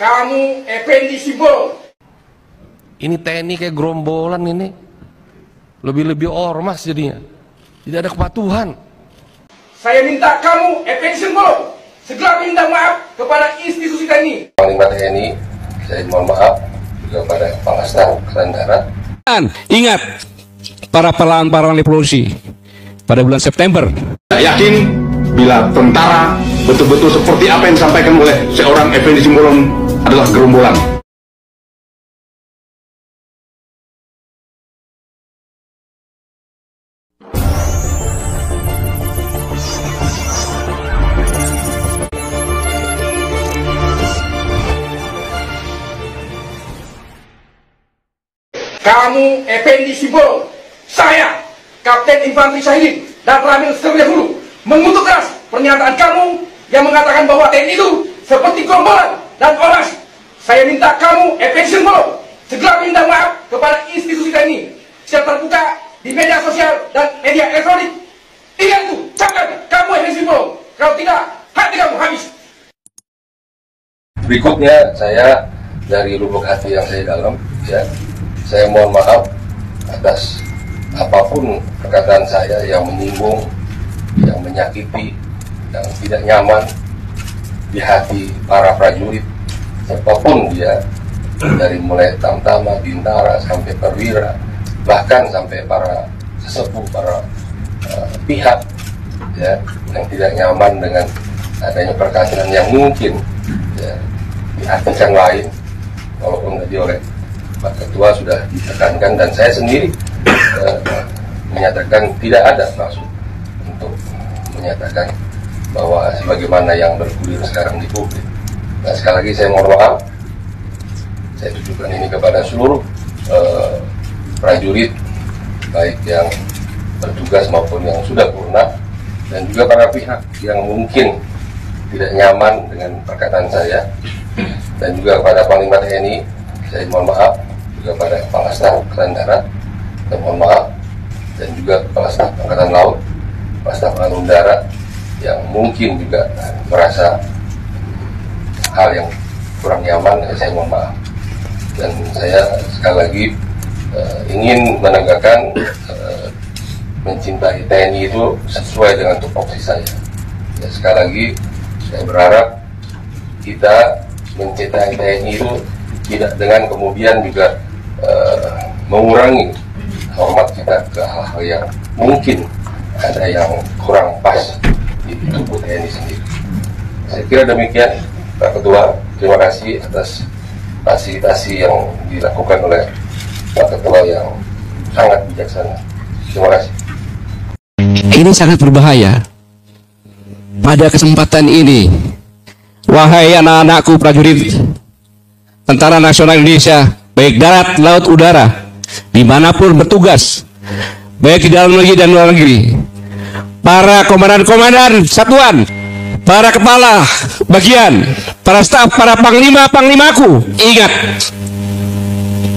Kamu Effendi Simbolon. Ini TNI kayak gerombolan ini. Lebih-lebih ormas jadinya. Tidak ada kepatuhan. Saya minta kamu Effendi Simbolon segera minta maaf kepada institusi TNI. Panglima TNI, saya mohon maaf juga pada Kepala Staf Angkatan Darat. Ingat, para pahlawan revolusi pada bulan September. Saya yakin bila tentara betul-betul seperti apa yang disampaikan oleh seorang Effendi Simbolon adalah gerombolan. Kamu Effendi Simbolon, saya Kapten Infanteri Syahidin dan Ramil terlebih dahulu mengutuk keras pernyataan kamu yang mengatakan bahwa TNI itu seperti gerombolan dan ormas. Saya minta kamu Effendi Simbolon segera minta maaf kepada institusi TNI secara terbuka di media sosial dan media elektronik. Ingat itu, camkan kamu Effendi Simbolon. Kalau tidak, hati kamu habis. Berikutnya saya dari lubuk hati yang saya dalam, ya, saya mohon maaf atas apapun perkataan saya yang menyinggung, yang menyakiti, yang tidak nyaman di hati para prajurit, siapapun dia, dari mulai tamtama, bintara, sampai perwira, bahkan sampai para sesepuh, para pihak, ya, yang tidak nyaman dengan adanya perkataan yang mungkin, ya, diartikan lain, walaupun tadi oleh Pak Ketua sudah ditekankan dan saya sendiri menyatakan tidak ada maksud untuk menyatakan bahwa sebagaimana yang bergulir sekarang di publik. Nah, sekali lagi saya mohon maaf, saya tujukan ini kepada seluruh prajurit, baik yang bertugas maupun yang sudah purna, dan juga para pihak yang mungkin tidak nyaman dengan perkataan saya, dan juga kepada Panglima TNI, saya mohon maaf, juga pada Kepala Staf Angkatan Darat, saya mohon maaf, dan juga Kepala Staf Angkatan Laut, Kepala Staf Angkatan Udara yang mungkin juga merasa hal yang kurang nyaman, saya mohon maaf. Dan saya sekali lagi ingin menegakkan mencintai TNI itu sesuai dengan tupoksi saya. Ya, sekali lagi saya berharap kita mencintai TNI itu tidak dengan kemudian juga mengurangi hormat kita ke hal-hal yang mungkin ada yang kurang pas di tubuh TNI sendiri. Saya kira demikian, Pak Ketua. Terima kasih atas fasilitasi yang dilakukan oleh Pak Ketua yang sangat bijaksana. Terima kasih. Ini sangat berbahaya. Pada kesempatan ini, wahai anak-anakku prajurit Tentara Nasional Indonesia, baik darat, laut, udara, dimanapun bertugas, baik di dalam negeri dan luar negeri, para komandan-komandan satuan, para kepala bagian, para staf, para panglima-panglimaku, ingat,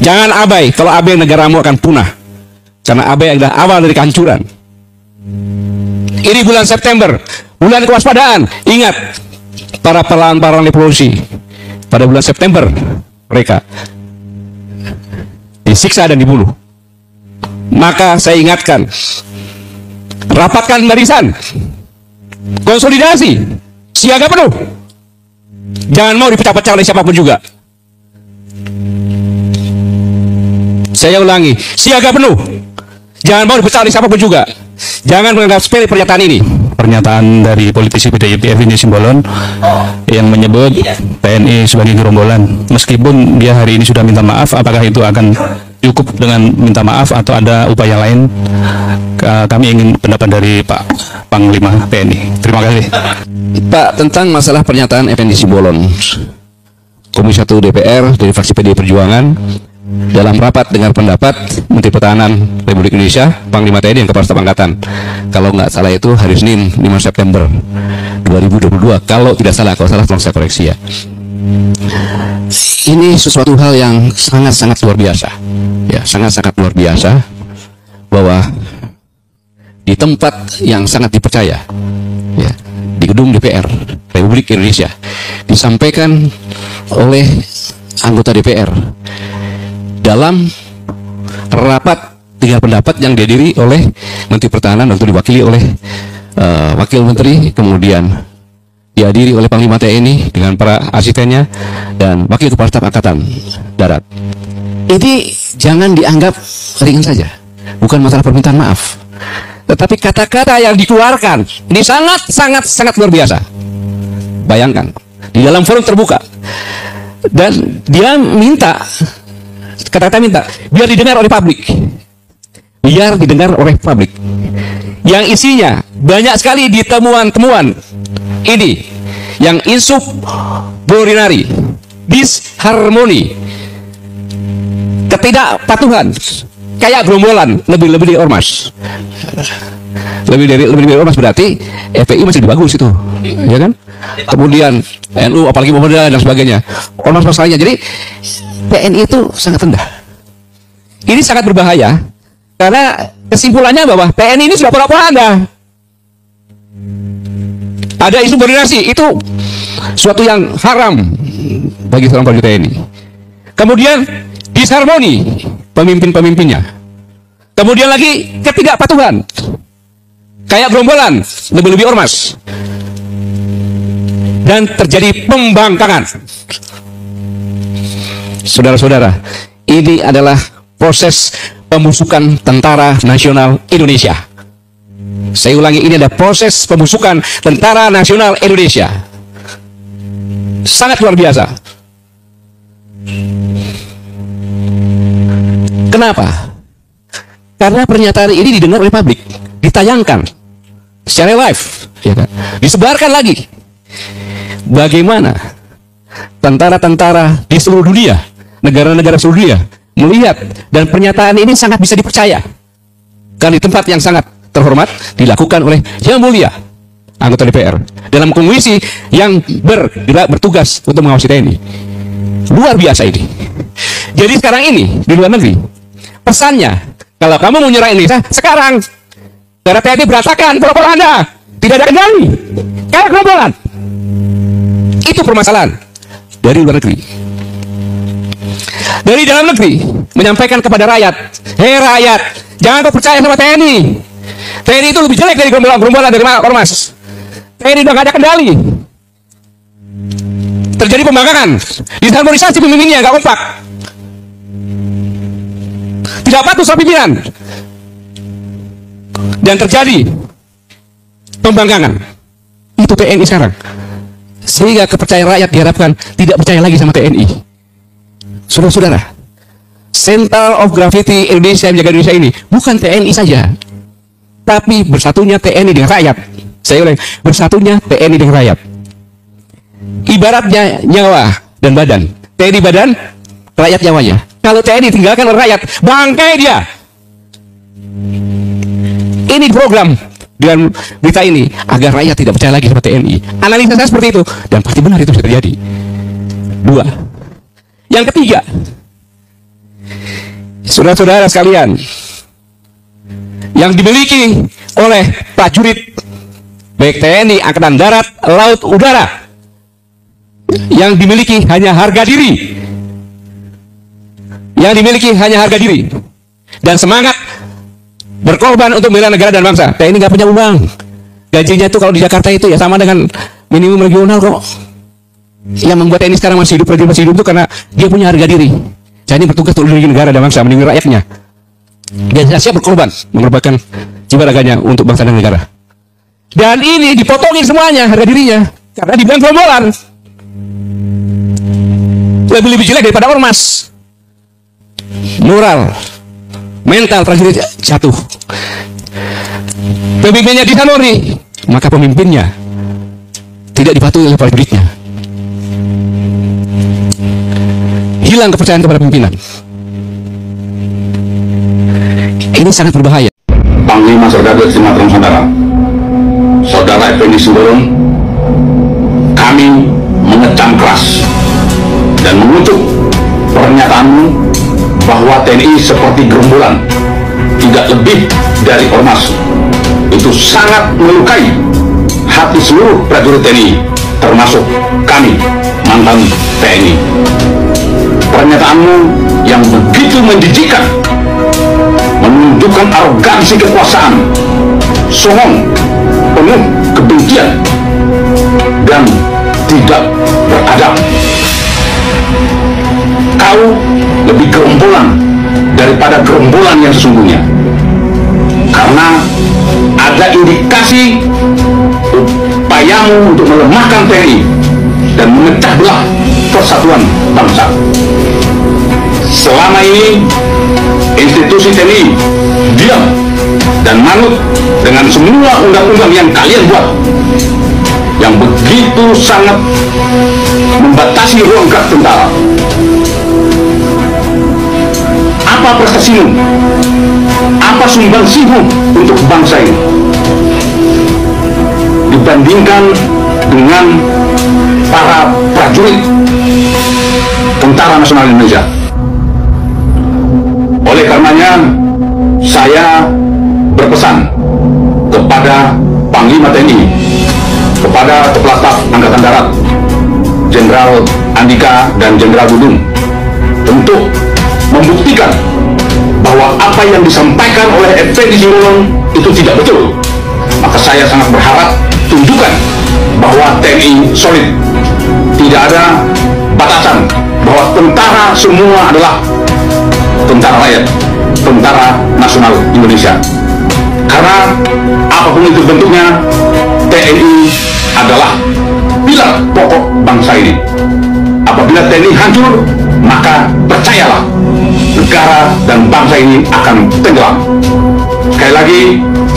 jangan abai. Kalau abai, negaramu akan punah, karena abai adalah awal dari kehancuran. Ini bulan September, bulan kewaspadaan. Ingat, para pahlawan revolusi pada bulan September mereka disiksa dan dibunuh. Maka saya ingatkan, rapatkan barisan, konsolidasi, siaga penuh, jangan mau dipecah-pecah oleh siapapun juga. Saya ulangi, siaga penuh, jangan mau dipecah oleh siapapun juga. Jangan menganggap sepele pernyataan ini. Pernyataan dari politisi PDIP Effendi Simbolon yang menyebut TNI sebagai gerombolan. Meskipun dia hari ini sudah minta maaf, apakah itu akan cukup dengan minta maaf atau ada upaya lain? Kami ingin pendapat dari Pak Panglima TNI. Terima kasih. Pak, tentang masalah pernyataan Effendi Simbolon, Komisi 1 DPR dari fraksi PDI Perjuangan dalam rapat dengar pendapat Menteri Pertahanan Republik Indonesia, Panglima TNI dan Kepala Staf Angkatan, kalau nggak salah itu hari Senin 5 September 2022, kalau tidak salah, kalau salah tolong saya koreksi ya. Ini sesuatu hal yang sangat-sangat luar biasa, ya, sangat-sangat luar biasa, bahwa di tempat yang sangat dipercaya, ya, di gedung DPR Republik Indonesia, disampaikan oleh anggota DPR dalam rapat tiga pendapat yang dihadiri oleh Menteri Pertahanan untuk diwakili oleh Wakil Menteri, kemudian dihadiri oleh Panglima TNI dengan para asistennya dan Wakil Kepala Staf Angkatan Darat. Ini jangan dianggap ringan saja, bukan masalah permintaan maaf, tetapi kata-kata yang dikeluarkan ini sangat luar biasa. Bayangkan di dalam forum terbuka, dan dia minta, kata-kata minta biar didengar oleh publik, biar didengar oleh publik, yang isinya banyak sekali di temuan-temuan ini yang insubordinari, disharmoni, ketidakpatuhan, kayak gerombolan, lebih dari ormas. Lebih dari ormas berarti FPI masih lebih bagus itu, ya kan? Kemudian NU, apalagi Muhammadiyah dan sebagainya, ormas masalahnya. Jadi TNI itu sangat rendah. Ini sangat berbahaya karena kesimpulannya bahwa TNI ini sudah propaganda. Ada insubordinasi, itu suatu yang haram bagi seorang prajurit TNI. Kemudian disharmoni pemimpin-pemimpinnya. Kemudian lagi ketidakpatuhan, kayak gerombolan, lebih ormas. Dan terjadi pembangkangan. Saudara-saudara, ini adalah proses pembusukan Tentara Nasional Indonesia. Saya ulangi, ini adalah proses pembusukan Tentara Nasional Indonesia. Sangat luar biasa. Kenapa? Karena pernyataan ini didengar oleh publik, ditayangkan secara live, ya kan? Disebarkan lagi. Bagaimana tentara-tentara di seluruh dunia, negara-negara seluruh dunia melihat, dan pernyataan ini sangat bisa dipercaya karena di tempat yang sangat terhormat dilakukan oleh Yang Mulia anggota DPR dalam komisi yang bertugas untuk mengawasi TNI. Luar biasa ini. Jadi sekarang ini di luar negeri pesannya, kalau kamu mau nyerang Indonesia sekarang, karena TNI berantakan, propaganda, tidak ada kendali, kayak gerombolan. Itu permasalahan dari luar negeri. Dari dalam negeri menyampaikan kepada rakyat, hei rakyat, jangan percaya sama TNI. TNI itu lebih jelek dari gerombolan dari ormas. TNI udah gak ada kendali. Terjadi pembangkangan, disharmonisasi pemimpinnya, gak kompak, tidak patuh sama pimpinan, dan terjadi pembangkangan. Itu TNI sekarang. Sehingga kepercayaan rakyat diharapkan tidak percaya lagi sama TNI. Saudara-saudara, Center of Gravity Indonesia menjaga Indonesia ini bukan TNI saja, tapi bersatunya TNI dengan rakyat. Saya ulang, bersatunya TNI dengan rakyat. Ibaratnya nyawa dan badan. TNI badan, rakyat nyawanya. Kalau TNI tinggalkan oleh rakyat, bangkai dia. Ini program dengan berita ini agar rakyat tidak percaya lagi sama TNI. Analisa saya seperti itu, dan pasti benar itu bisa terjadi. Dua. Yang ketiga, saudara-saudara sekalian, yang dimiliki oleh prajurit baik TNI, Angkatan Darat, Laut, Udara, yang dimiliki hanya harga diri, dan semangat berkorban untuk membela negara dan bangsa. TNI nggak punya uang, gajinya itu kalau di Jakarta itu ya sama dengan minimum regional kok. Yang membuat TNI sekarang masih hidup itu karena dia punya harga diri. TNI bertugas untuk melindungi negara dan bangsa, melindungi rakyatnya. Dia siap berkorban, mengorbankan jiwa raganya untuk bangsa dan negara. Dan ini dipotongin semuanya harga dirinya karena dibilang gerombolan. Lebih jelek daripada ormas. Moral, mental prajurit jatuh. Pemimpinnya disharmoni, maka pemimpinnya tidak dipatuhi oleh prajuritnya. Hilang kepercayaan kepada pimpinan. Ini sangat berbahaya. Panglima Serda Sumatera Utara, Saudara Effendi Simbolon, kami mengecam keras dan mengutuk pernyataanmu bahwa TNI seperti gerombolan, tidak lebih dari ormas. Itu sangat melukai hati seluruh prajurit TNI, termasuk kami, mantan TNI. Pernyataanmu yang begitu menjijikkan, menunjukkan arogansi kekuasaan, songong, penuh kebencian, dan tidak beradab. Kau lebih gerombolan daripada gerombolan yang sesungguhnya, karena ada indikasi upayamu untuk melemahkan TNI dan memecah belah persatuan bangsa. Selama ini institusi TNI diam dan manut dengan semua undang-undang yang kalian buat, yang begitu sangat membatasi ruang gerak tentara. Apa prestasimu? Apa sumbangsimu untuk bangsa ini dibandingkan dengan para prajurit Tentara Nasional Indonesia? Oleh karenanya, saya berpesan kepada Panglima TNI, kepada Kepala Staf Angkatan Darat, Jenderal Andika dan Jenderal Dudung, untuk membuktikan bahwa apa yang disampaikan oleh Effendi Simbolon itu tidak betul. Maka saya sangat berharap tunjukkan bahwa TNI solid, tidak ada batasan, bahwa tentara semua adalah tentara rakyat, Tentara Nasional Indonesia. Karena apapun itu bentuknya, TNI adalah pilar pokok bangsa ini. Apabila TNI hancur, maka percayalah, negara dan bangsa ini akan tenggelam. Sekali lagi,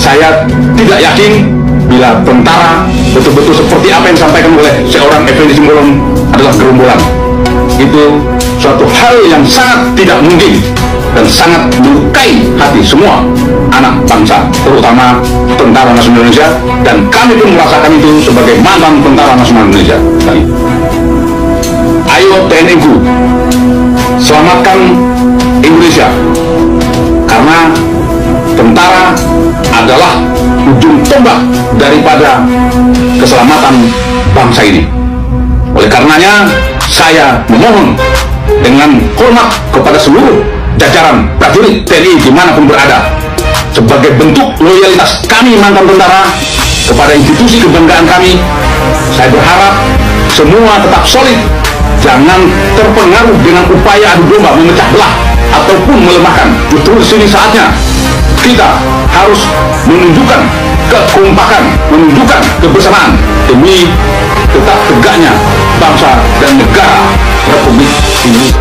saya tidak yakin bila tentara betul-betul seperti apa yang disampaikan oleh seorang Effendi Simbolon adalah gerombolan. Itu suatu hal yang sangat tidak mungkin dan sangat melukai hati semua anak bangsa, terutama Tentara Nasional Indonesia, dan kami pun merasakan itu sebagai mantan Tentara Nasional Indonesia. Ayo TNI-ku, selamatkan Indonesia, karena tentara adalah ujung tombak daripada keselamatan bangsa ini. Oleh karenanya, saya memohon dengan hormat kepada seluruh jajaran prajurit TNI dimanapun berada, sebagai bentuk loyalitas kami mantan tentara kepada institusi kebanggaan kami, saya berharap semua tetap solid, jangan terpengaruh dengan upaya adu domba memecah belah ataupun melemahkan. Justru di sini saatnya kita harus menunjukkan kekompakan, menunjukkan kebersamaan demi tetap tegaknya bangsa dan negara Republik Indonesia.